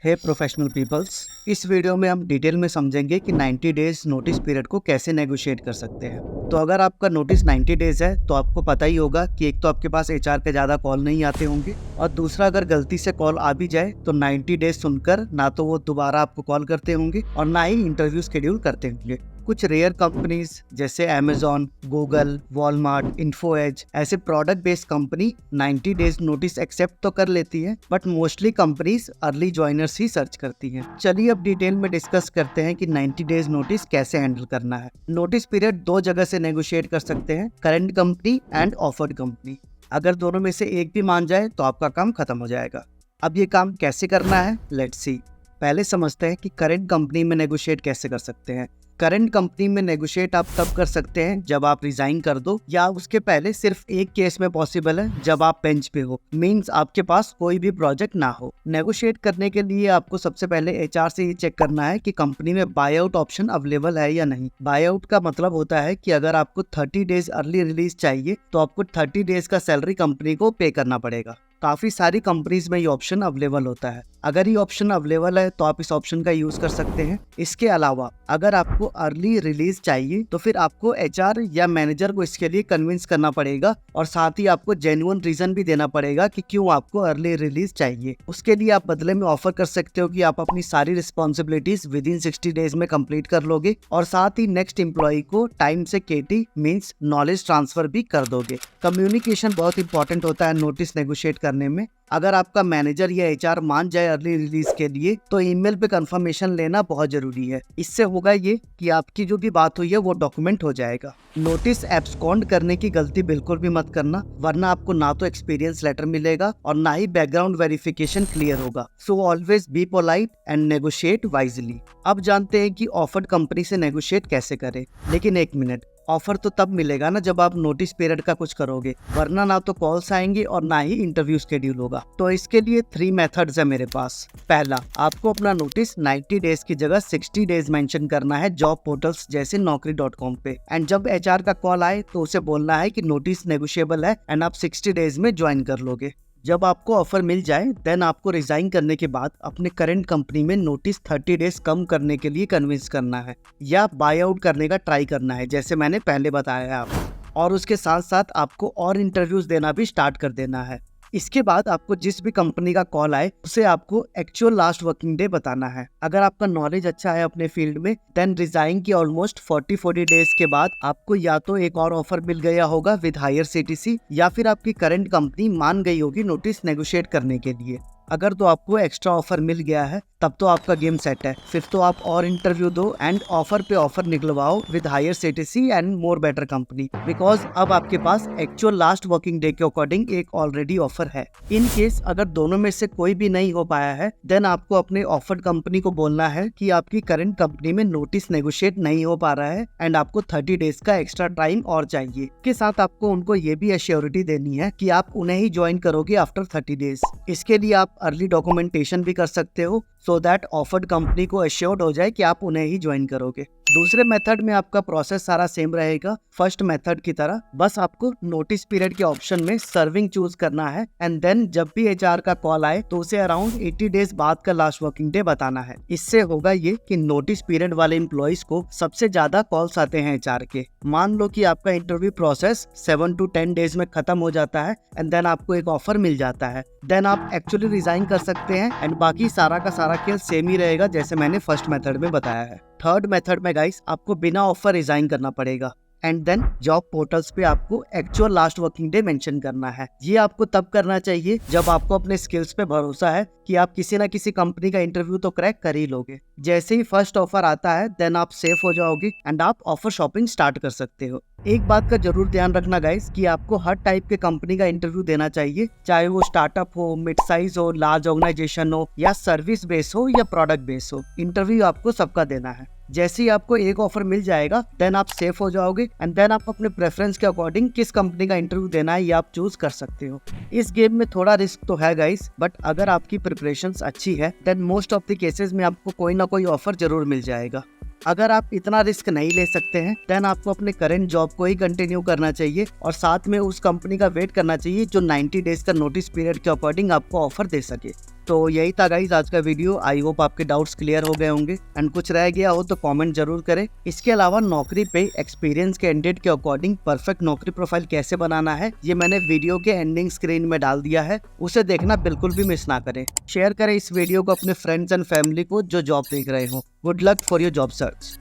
हे professional peoples, इस video में हम डिटेल में समझेंगे कि 90 डेज नोटिस पीरियड को कैसे नेगोशिएट कर सकते हैं। तो अगर आपका नोटिस 90 डेज है तो आपको पता ही होगा कि एक तो आपके पास एचआर के ज़्यादा कॉल नहीं आते होंगे, और दूसरा अगर गलती से कॉल आ भी जाए तो 90 डेज सुनकर ना तो वो दोबारा आपको कॉल करते होंगे और ना ही इंटरव्यू शेड्यूल करते होंगे। कुछ रेयर कंपनीज जैसे Amazon, Google, Walmart, Info Edge ऐसे product based company 90 days notice accept तो कर लेती है, but mostly companies early joiners ही सर्च करती हैं। चलिए अब डिटेल में डिस्कस करते हैं कि 90 डेज नोटिस कैसे हैंडल करना है। नोटिस पीरियड दो जगह से नेगोशिएट कर सकते हैं, current company and offered company. अगर दोनों में से एक भी मान जाए तो आपका काम खत्म हो जाएगा। अब ये काम कैसे करना है, लेट्स सी। पहले समझते हैं कि करंट कंपनी में नेगोशिएट कैसे कर सकते हैं। करंट कंपनी में नेगोशिएट आप तब कर सकते हैं जब आप रिजाइन कर दो, या उसके पहले सिर्फ एक केस में पॉसिबल है जब आप बेंच पे हो, मींस आपके पास कोई भी प्रोजेक्ट ना हो। नेगोशिएट करने के लिए आपको सबसे पहले एचआर से ये चेक करना है कि कंपनी में बाय आउट ऑप्शन अवेलेबल है या नहीं। बाय आउट का मतलब होता है कि अगर आपको 30 डेज अर्ली रिलीज चाहिए तो आपको 30 डेज का सैलरी कंपनी को पे करना पड़ेगा। काफी सारी कंपनीज में ये ऑप्शन अवेलेबल होता है। अगर ये ऑप्शन अवेलेबल है तो आप इस ऑप्शन का यूज कर सकते हैं। इसके अलावा अगर आपको अर्ली रिलीज चाहिए तो फिर आपको एचआर या मैनेजर को इसके लिए कन्विंस करना पड़ेगा, और साथ ही आपको जेन्युइन रीजन भी देना पड़ेगा कि क्यों आपको अर्ली रिलीज चाहिए। उसके लिए आप बदले में ऑफर कर सकते हो कि आप अपनी सारी रिस्पॉन्सिबिलिटीज विद इन 60 डेज में कंप्लीट कर लोगे, और साथ ही नेक्स्ट एम्प्लॉय को टाइम से केटी मींस नॉलेज ट्रांसफर भी कर दोगे। कम्युनिकेशन बहुत इंपॉर्टेंट होता है नोटिस नेगोशिएट करने में। अगर आपका मैनेजर या एचआर मान जाए अर्ली रिलीज के लिए तो ईमेल पे कंफर्मेशन लेना बहुत जरूरी है। इससे होगा ये कि आपकी जो भी बात हुई है वो डॉक्यूमेंट हो जाएगा। नोटिस एब्सकॉन्ड करने की गलती बिल्कुल भी मत करना, वरना आपको ना तो एक्सपीरियंस लेटर मिलेगा और ना ही बैकग्राउंड वेरिफिकेशन क्लियर होगा। So always be polite and negotiate wisely. अब जानते हैं कि ऑफर्ड कंपनी से नेगोशिएट कैसे करें। लेकिन एक मिनट, ऑफर तो तब मिलेगा ना जब आप नोटिस पीरियड का कुछ करोगे, वरना ना तो कॉल्स आएंगे और ना ही इंटरव्यू शेड्यूल होगा। तो इसके लिए 3 मेथड्स है मेरे पास। पहला, आपको अपना नोटिस 90 डेज की जगह 60 डेज मेंशन करना है जॉब पोर्टल्स जैसे naukri.com पे, एंड जब एचआर का कॉल आए तो उसे बोलना है कि नोटिस नेगोशिएबल है एंड आप 60 डेज में ज्वाइन कर लोगे। जब आपको ऑफर मिल जाए देन आपको रिजाइन करने के बाद अपने करंट कंपनी में नोटिस 30 डेज कम करने के लिए कन्विंस करना है, या बाय आउट करने का ट्राई करना है जैसे मैंने पहले बताया है आपको। और उसके साथ साथ आपको और इंटरव्यूज देना भी स्टार्ट कर देना है। इसके बाद आपको जिस भी कंपनी का कॉल आए उसे आपको एक्चुअल लास्ट वर्किंग डे बताना है। अगर आपका नॉलेज अच्छा है अपने फील्ड में देन रिजाइन की ऑलमोस्ट 40 डेज के बाद आपको या तो एक और ऑफर मिल गया होगा विद हायर सीटीसी, या फिर आपकी करंट कंपनी मान गई होगी नोटिस नेगोशिएट करने के लिए। अगर तो आपको एक्स्ट्रा ऑफर मिल गया है तब तो आपका गेम सेट है। फिर तो आप और इंटरव्यू दो एंड ऑफर पे ऑफर निकलवाओ with higher CTC and more better company, because अब आपके पास एक्चुअल लास्ट वर्किंग डे के अकॉर्डिंग एक ऑलरेडी ऑफर है। इन केस अगर दोनों में से कोई भी नहीं हो पाया है देन आपको अपने ऑफर्ड कंपनी को बोलना है कि आपकी करंट कंपनी में नोटिस नेगोशिएट नहीं हो पा रहा है एंड आपको 30 डेज का एक्स्ट्रा टाइम और चाहिए। के साथ आपको उनको ये भी एश्योरिटी देनी है कि आप उन्हें ही ज्वाइन करोगे आफ्टर 30 डेज। इसके लिए आप अर्ली डॉक्यूमेंटेशन भी कर सकते हो सो दैट ऑफर्ड कंपनी को एश्योर्ड हो जाए कि आप उन्हें ही ज्वाइन करोगे। दूसरे मेथड में आपका प्रोसेस सारा सेम रहेगा फर्स्ट मेथड की तरह, बस आपको नोटिस पीरियड के ऑप्शन में सर्विंग चूज करना है एंड देन जब भी एचआर का कॉल आए तो उसे अराउंड 80 डेज बाद का लास्ट वर्किंग डे बताना है। इससे होगा ये कि नोटिस पीरियड वाले एम्प्लॉइज को सबसे ज्यादा कॉल्स आते हैं एचआर के। मान लो कि आपका इंटरव्यू प्रोसेस 7 to 10 डेज में खत्म हो जाता है एंड देन आपको एक ऑफर मिल जाता है, देन आप एक्चुअली रिजाइन कर सकते हैं एंड बाकी सारा का सारा खेल सेम ही रहेगा जैसे मैंने फर्स्ट मेथड में बताया है। थर्ड मेथड में गाइस आपको बिना ऑफर रिजाइन करना पड़ेगा एंड देन जॉब पोर्टल्स पे आपको actual last working day mention करना है। ये आपको तब करना चाहिए जब आपको अपने स्किल्स पे भरोसा है कि आप किसी ना किसी कंपनी का इंटरव्यू तो क्रैक कर ही लोगे। जैसे ही फर्स्ट ऑफर आता है देन आप सेफ हो जाओगे एंड आप ऑफर शॉपिंग स्टार्ट कर सकते हो। एक बात का जरूर ध्यान रखना गाइस कि आपको हर टाइप के कंपनी का इंटरव्यू देना चाहिए, चाहे वो स्टार्टअप हो, मिड साइज हो, लार्ज ऑर्गेनाइजेशन हो, या सर्विस बेस हो या प्रोडक्ट बेस हो, इंटरव्यू आपको सबका देना है। जैसे ही आपको एक ऑफर मिल जाएगा देन आप सेफ हो जाओगे एंड देन आप अपने प्रेफरेंस के अकॉर्डिंग किस कंपनी का इंटरव्यू देना है ये आप चूज कर सकते हो। इस गेम में थोड़ा रिस्क तो है गाइस, बट अगर आपकी प्रिपरेशंस अच्छी है then most of the cases में आपको कोई ना कोई ऑफर जरूर मिल जाएगा। अगर आप इतना रिस्क नहीं ले सकते हैं देन आपको अपने करंट जॉब को ही कंटिन्यू करना चाहिए और साथ में उस कंपनी का वेट करना चाहिए जो 90 डेज का नोटिस पीरियड के अकॉर्डिंग आपको ऑफर दे सके। तो यही था गाइस आज का वीडियो। आई होप आपके डाउट्स क्लियर हो गए होंगे एंड कुछ रह गया हो तो कमेंट जरूर करें। इसके अलावा नौकरी पे एक्सपीरियंस कैंडिडेट के अकॉर्डिंग परफेक्ट नौकरी प्रोफाइल कैसे बनाना है ये मैंने वीडियो के एंडिंग स्क्रीन में डाल दिया है, उसे देखना बिल्कुल भी मिस ना करें। शेयर करें इस वीडियो को अपने फ्रेंड्स एंड फैमिली को जो जॉब देख रहे हो। Good luck for your job search.